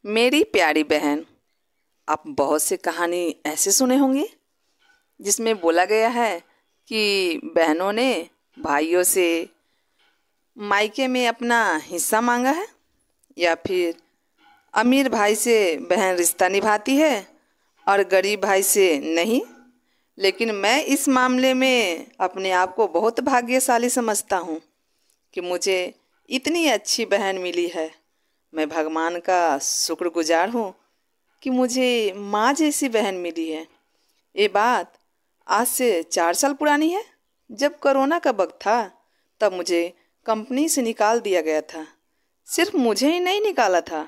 मेरी प्यारी बहन, आप बहुत से कहानी ऐसे सुने होंगे जिसमें बोला गया है कि बहनों ने भाइयों से मायके में अपना हिस्सा मांगा है, या फिर अमीर भाई से बहन रिश्ता निभाती है और गरीब भाई से नहीं। लेकिन मैं इस मामले में अपने आप को बहुत भाग्यशाली समझता हूँ कि मुझे इतनी अच्छी बहन मिली है। मैं भगवान का शुक्रगुजार हूँ कि मुझे माँ जैसी बहन मिली है। ये बात आज से 4 साल पुरानी है। जब कोरोना का वक्त था तब मुझे कंपनी से निकाल दिया गया था। सिर्फ मुझे ही नहीं निकाला था,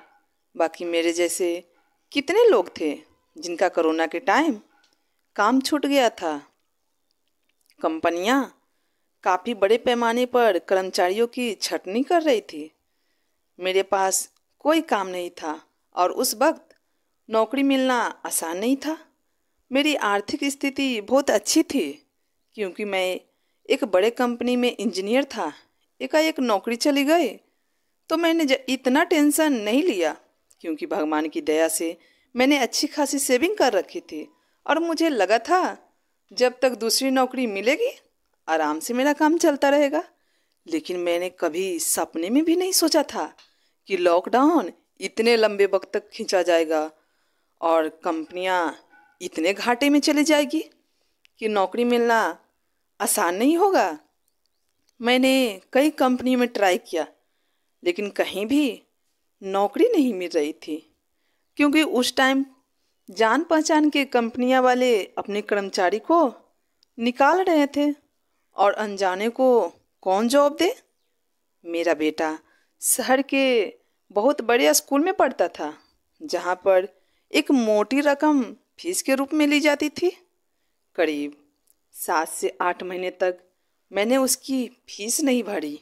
बाकी मेरे जैसे कितने लोग थे जिनका कोरोना के टाइम काम छूट गया था। कंपनियां काफ़ी बड़े पैमाने पर कर्मचारियों की छंटनी कर रही थी। मेरे पास कोई काम नहीं था और उस वक्त नौकरी मिलना आसान नहीं था। मेरी आर्थिक स्थिति बहुत अच्छी थी क्योंकि मैं एक बड़े कंपनी में इंजीनियर था। एकाएक नौकरी चली गई तो मैंने इतना टेंशन नहीं लिया क्योंकि भगवान की दया से मैंने अच्छी खासी सेविंग कर रखी थी और मुझे लगा था जब तक दूसरी नौकरी मिलेगी आराम से मेरा काम चलता रहेगा। लेकिन मैंने कभी सपने में भी नहीं सोचा था कि लॉकडाउन इतने लंबे वक्त तक खींचा जाएगा और कंपनियां इतने घाटे में चली जाएगी कि नौकरी मिलना आसान नहीं होगा। मैंने कई कंपनी में ट्राई किया लेकिन कहीं भी नौकरी नहीं मिल रही थी क्योंकि उस टाइम जान पहचान के कंपनियां वाले अपने कर्मचारी को निकाल रहे थे और अनजाने को कौन जॉब दे। मेरा बेटा शहर के बहुत बड़े स्कूल में पढ़ता था जहाँ पर एक मोटी रकम फीस के रूप में ली जाती थी। करीब 7 से 8 महीने तक मैंने उसकी फीस नहीं भरी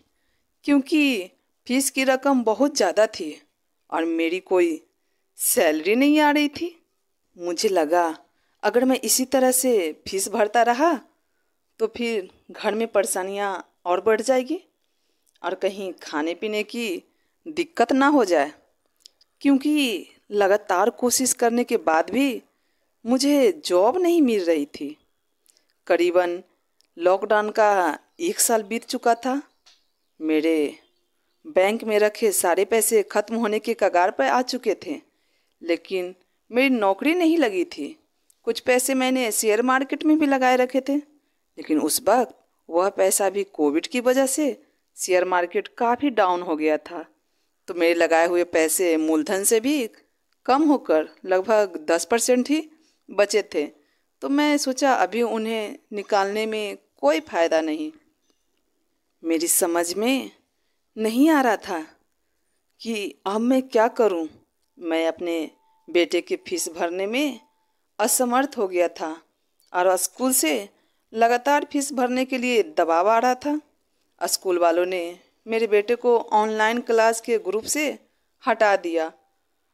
क्योंकि फीस की रकम बहुत ज़्यादा थी और मेरी कोई सैलरी नहीं आ रही थी। मुझे लगा अगर मैं इसी तरह से फीस भरता रहा तो फिर घर में परेशानियां और बढ़ जाएगी और कहीं खाने पीने की दिक्कत ना हो जाए। क्योंकि लगातार कोशिश करने के बाद भी मुझे जॉब नहीं मिल रही थी। करीबन लॉकडाउन का 1 साल बीत चुका था। मेरे बैंक में रखे सारे पैसे ख़त्म होने के कगार पर आ चुके थे, लेकिन मेरी नौकरी नहीं लगी थी। कुछ पैसे मैंने शेयर मार्केट में भी लगाए रखे थे, लेकिन उस वक्त वह पैसा भी कोविड की वजह से शेयर मार्केट काफ़ी डाउन हो गया था। तो मेरे लगाए हुए पैसे मूलधन से भी कम होकर लगभग 10% ही बचे थे। तो मैं सोचा अभी उन्हें निकालने में कोई फ़ायदा नहीं। मेरी समझ में नहीं आ रहा था कि अब मैं क्या करूं। मैं अपने बेटे की फीस भरने में असमर्थ हो गया था और स्कूल से लगातार फीस भरने के लिए दबाव आ रहा था। स्कूल वालों ने मेरे बेटे को ऑनलाइन क्लास के ग्रुप से हटा दिया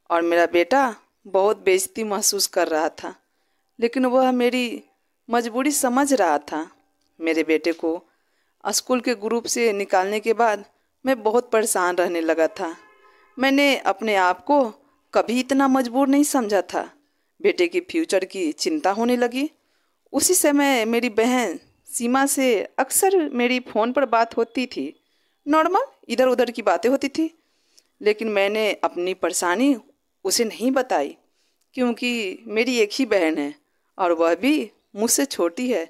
और मेरा बेटा बहुत बेइज्जती महसूस कर रहा था, लेकिन वह मेरी मजबूरी समझ रहा था। मेरे बेटे को स्कूल के ग्रुप से निकालने के बाद मैं बहुत परेशान रहने लगा था। मैंने अपने आप को कभी इतना मजबूर नहीं समझा था। बेटे की फ्यूचर की चिंता होने लगी। उसी समय मेरी बहन सीमा से अक्सर मेरी फ़ोन पर बात होती थी। नॉर्मल इधर उधर की बातें होती थी, लेकिन मैंने अपनी परेशानी उसे नहीं बताई क्योंकि मेरी एक ही बहन है और वह भी मुझसे छोटी है।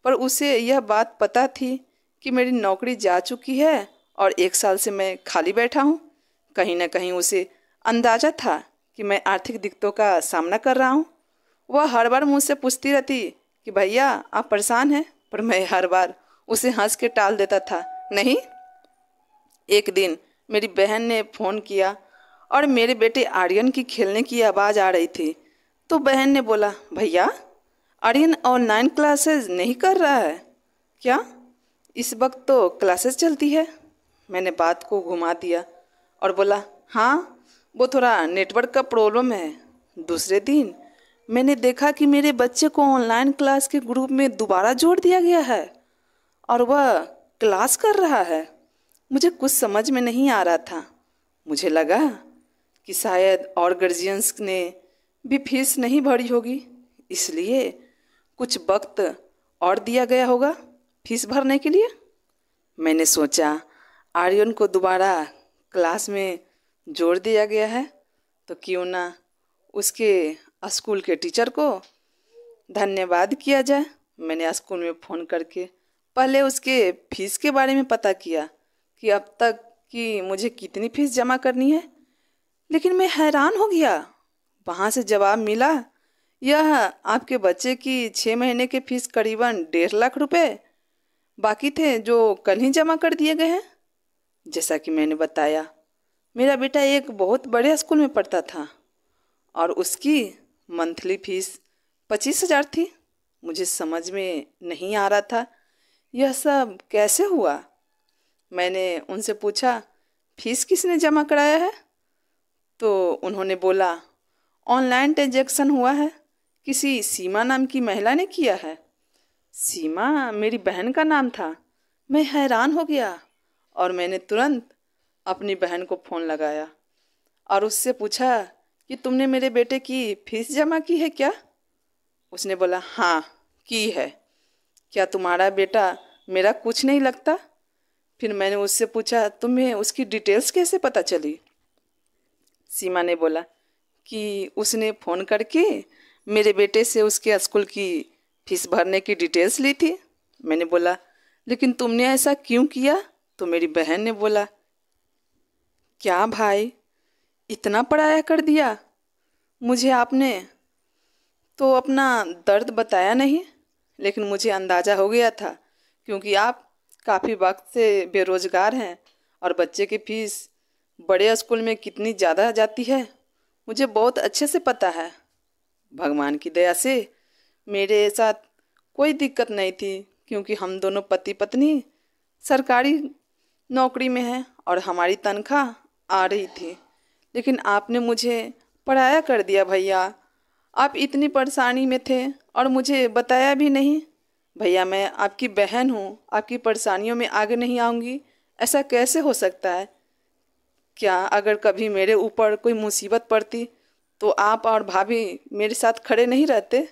पर उसे यह बात पता थी कि मेरी नौकरी जा चुकी है और 1 साल से मैं खाली बैठा हूँ। कहीं ना कहीं उसे अंदाज़ा था कि मैं आर्थिक दिक्कतों का सामना कर रहा हूँ। वह हर बार मुझसे पूछती रहती कि भैया आप परेशान हैं, पर मैं हर बार उसे हंस के टाल देता था। नहीं। एक दिन मेरी बहन ने फ़ोन किया और मेरे बेटे आर्यन की खेलने की आवाज़ आ रही थी। तो बहन ने बोला, भैया आर्यन ऑनलाइन क्लासेस नहीं कर रहा है क्या? इस वक्त तो क्लासेस चलती है। मैंने बात को घुमा दिया और बोला, हाँ वो थोड़ा नेटवर्क का प्रॉब्लम है। दूसरे दिन मैंने देखा कि मेरे बच्चे को ऑनलाइन क्लास के ग्रुप में दोबारा जोड़ दिया गया है और वह क्लास कर रहा है। मुझे कुछ समझ में नहीं आ रहा था। मुझे लगा कि शायद और गार्जियंस ने भी फीस नहीं भरी होगी, इसलिए कुछ वक्त और दिया गया होगा फीस भरने के लिए। मैंने सोचा आर्यन को दोबारा क्लास में जोड़ दिया गया है तो क्यों ना उसके स्कूल के टीचर को धन्यवाद किया जाए। मैंने स्कूल में फ़ोन करके पहले उसके फीस के बारे में पता किया कि अब तक कि मुझे कितनी फ़ीस जमा करनी है, लेकिन मैं हैरान हो गया। वहाँ से जवाब मिला, यह आपके बच्चे की 6 महीने की फ़ीस करीबन 1.5 लाख रुपए बाकी थे जो कल ही जमा कर दिए गए हैं। जैसा कि मैंने बताया, मेरा बेटा एक बहुत बड़े स्कूल में पढ़ता था और उसकी मंथली फ़ीस 25,000 थी। मुझे समझ में नहीं आ रहा था यह सब कैसे हुआ। मैंने उनसे पूछा, फ़ीस किसने जमा कराया है? तो उन्होंने बोला, ऑनलाइन ट्रांजैक्शन हुआ है, किसी सीमा नाम की महिला ने किया है। सीमा मेरी बहन का नाम था। मैं हैरान हो गया और मैंने तुरंत अपनी बहन को फ़ोन लगाया और उससे पूछा कि तुमने मेरे बेटे की फ़ीस जमा की है क्या? उसने बोला, हाँ की है। क्या तुम्हारा बेटा मेरा कुछ नहीं लगता? फिर मैंने उससे पूछा, तुम्हें उसकी डिटेल्स कैसे पता चली? सीमा ने बोला कि उसने फ़ोन करके मेरे बेटे से उसके स्कूल की फ़ीस भरने की डिटेल्स ली थी। मैंने बोला, लेकिन तुमने ऐसा क्यों किया? तो मेरी बहन ने बोला, क्या भाई इतना पराया कर दिया? मुझे आपने तो अपना दर्द बताया नहीं, लेकिन मुझे अंदाज़ा हो गया था क्योंकि आप काफ़ी वक्त से बेरोज़गार हैं और बच्चे की फ़ीस बड़े स्कूल में कितनी ज़्यादा जाती है मुझे बहुत अच्छे से पता है। भगवान की दया से मेरे साथ कोई दिक्कत नहीं थी क्योंकि हम दोनों पति पत्नी सरकारी नौकरी में हैं और हमारी तनख्वाह आ रही थी, लेकिन आपने मुझे पराया कर दिया भैया। आप इतनी परेशानी में थे और मुझे बताया भी नहीं। भैया मैं आपकी बहन हूँ, आपकी परेशानियों में आगे नहीं आऊँगी, ऐसा कैसे हो सकता है? क्या अगर कभी मेरे ऊपर कोई मुसीबत पड़ती तो आप और भाभी मेरे साथ खड़े नहीं रहते?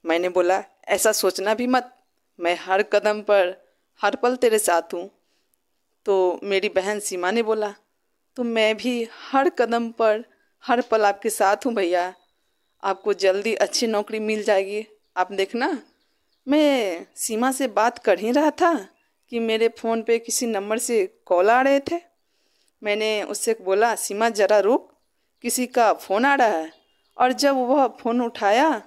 मैंने बोला, ऐसा सोचना भी मत, मैं हर कदम पर हर पल तेरे साथ हूँ। तो मेरी बहन सीमा ने बोला, तो मैं भी हर कदम पर हर पल आपके साथ हूँ भैया, आपको जल्दी अच्छी नौकरी मिल जाएगी, आप देखना। मैं सीमा से बात कर ही रहा था कि मेरे फ़ोन पे किसी नंबर से कॉल आ रहे थे। मैंने उससे बोला, सीमा ज़रा रुक, किसी का फ़ोन आ रहा है। और जब वह फ़ोन उठाया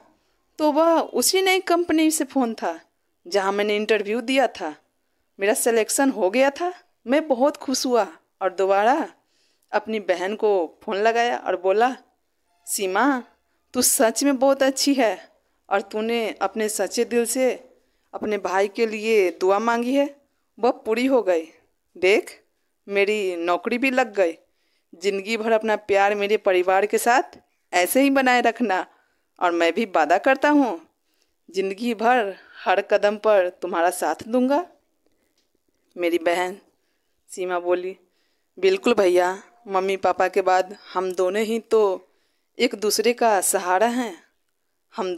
तो वह उसी नई कंपनी से फ़ोन था जहां मैंने इंटरव्यू दिया था। मेरा सिलेक्शन हो गया था। मैं बहुत खुश हुआ और दोबारा अपनी बहन को फ़ोन लगाया और बोला, सीमा तू सच में बहुत अच्छी है और तूने अपने सच्चे दिल से अपने भाई के लिए दुआ मांगी है, वह पूरी हो गई। देख मेरी नौकरी भी लग गई। ज़िंदगी भर अपना प्यार मेरे परिवार के साथ ऐसे ही बनाए रखना और मैं भी वादा करता हूँ ज़िंदगी भर हर कदम पर तुम्हारा साथ दूंगा। मेरी बहन सीमा बोली, बिल्कुल भैया, मम्मी पापा के बाद हम दोनों ही तो एक दूसरे का सहारा हैं। हम